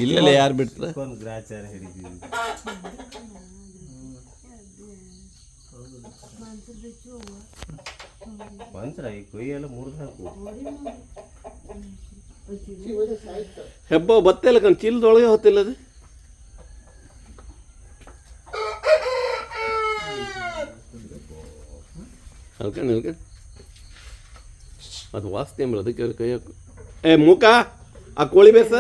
ಇಲ್ಲೆಲ್ಲ ಯಾರು ಬಿಡ್ತಾರೆ ಒಂದು ಗ್ರಾಚಾರ ಹಿಡಿದೀವಿ ಮಂತ್ರ ಈ ಕೊಯ್ಯೆಲ್ಲ ಮುರಿದು ಹಾಕು ಹೆಬ್ಬ ಬತ್ತಿಲ್ಲ ಕಣ್ ಚೀಲದೊಳಗೆ ಹೊತ್ತಿಲ್ಲ ಅದು ಅಲ್ಕಂಡು ಅಲ್ಕಂಡು ಅದು ವಾಸ್ತಿ ಅಂಬಲ್ಲ ಅದಕ್ಕೆ ಅವ್ರ ಕೈ ಹಾಕು ಏ ಮುಖ ಆ ಕೋಳಿ ಬೇಸ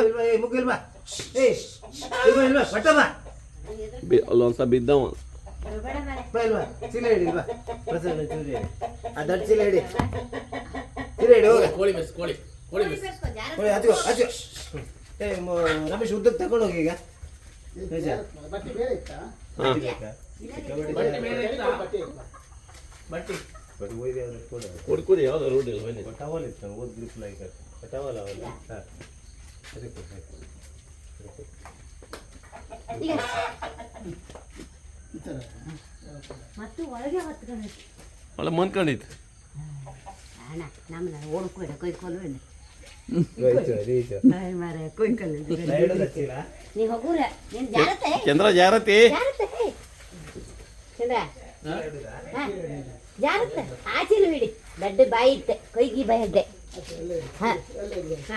ಅಲ್ಲೊಂದ್ಸ ಬಿದ್ದವ ಚೀಲ ಹಿಡಿ ಆ ದೊಡ್ಡ ಚೀಲ ಹಿಡಿ ಚೀಲ ಹಿಡಿ ಹೋಗ ಕೋಳಿ ಬೇಸ್ ಕೋಳಿ ಕೋಳಿ ಬೇಸ್ ಹಚ್ಕೋ ಹಚ್ಚು ರಮೇಶ್ ಉದ್ದಕ್ಕೆ ತಗೊಂಡು ಹೋಗಿ ಈಗ ಬಟ್ಟಿ ಕೊಡಿ ಕೊಡಿ ಯಾವ್ದು ರೋಡ್ ಇಲ್ಲ ಟವಲ್ ಇತ್ತು ಓದ್ ಗ್ರಿಪ್ ಲೈಕ್ ಟವಲ್ ಅವಲ್ಲ ಹಾಂ ಮತ್ತು ಒಳಗೆ ಹೊತ್ಕೊಂಡು ಒಳ್ಳೆ ಮಂದ್ಕೊಂಡಿತ್ತು ಅಣ್ಣ ನಮ್ಮನ್ನ ಓಡ್ಕೊಡ ಕೊಯ್ಕೊಲು ಮಾರ ಕೊಯ್ಕೊಲು ನೀವು ಹೋಗುರ ನೀನು ಜಾರತ್ತೆ ಚಂದ್ರ ಜಾರತಿ ಜಾರತ್ತೆ ಚಂದ್ರ ಜಾರತ್ತೆ ಆಚೆಲು ಹಿಡಿ ದೊಡ್ಡ ಬಾಯಿ ಇತ್ತೆ ಕೊಯ್ಗಿ ಬಾಯಿ ಅಡ್ಡೆ ಹಾಂ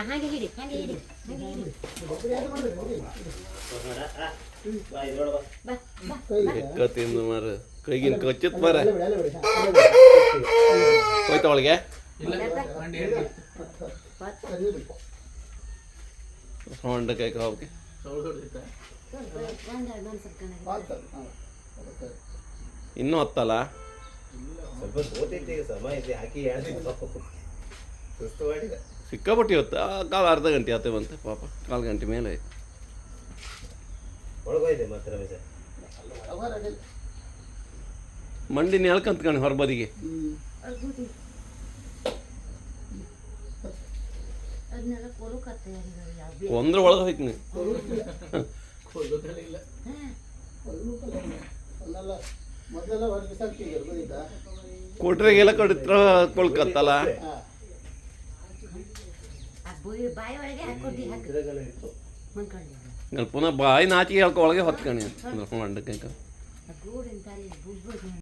ಹಾಗೆ ಹಿಡಿ ಹಾಗೆ ಹಿಡಿ ಹಾಗೆ ಹಿಡಿ ತಿಂದು ಮಾರ ಕೈಗಿನ ಕಚ್ಚಿತ್ ಮಾರ ಹೋಯ್ತ ಒಳಗೆ ಹೊಂಡ ಕೈ ಹೋಗಿ ಇನ್ನೂ ಹತ್ತಲ್ಲ ಸ್ವಲ್ಪ ಸೋತೈತಿ ಸಮಯ ಐತಿ ಹಾಕಿ ಸುಸ್ತು ಮಾಡಿದ ಸಿಕ್ಕಾಪಟ್ಟಿ ಹೊತ್ತು ಕಾಲು ಅರ್ಧ ಗಂಟೆ ಆತ ಬಂತೆ ಪಾಪ 4 ಗಂಟೆ ಮೇಲೆ ಆಯ್ತು ಒಳಗೋಯ್ದೆ ಮತ್ತೆ ರಮೇಶ ಮಂಡಿನ ಎಳ್ಕಂತ್ಕಣಿ ಹೊರಬದಿಗೆ ಒಂದ್ರ ಒಳಗೆ ಹೋಯ್ತು ನೀವು ಕೊಟ್ರೆಗೆಲ್ಲ ಕಡಿತ್ರ ಕೊಳ್ಕತ್ತಲ್ಲ ಬಾಯಿ ಒಳಗೆ ಹಾಕೊಟ್ಟಿ ಹಾಕಿ ಪುನಃ ಬಾಯಿ ನಾಚಿಗೆ ಹೇಳ್ಕೊ ಒಳಗೆ ಹೊತ್ಕಣಿ ಅಂದ್ರೆ ಹೊಂಡಕ್ಕೆ ಗೂಡಿನ ತಾಲಿ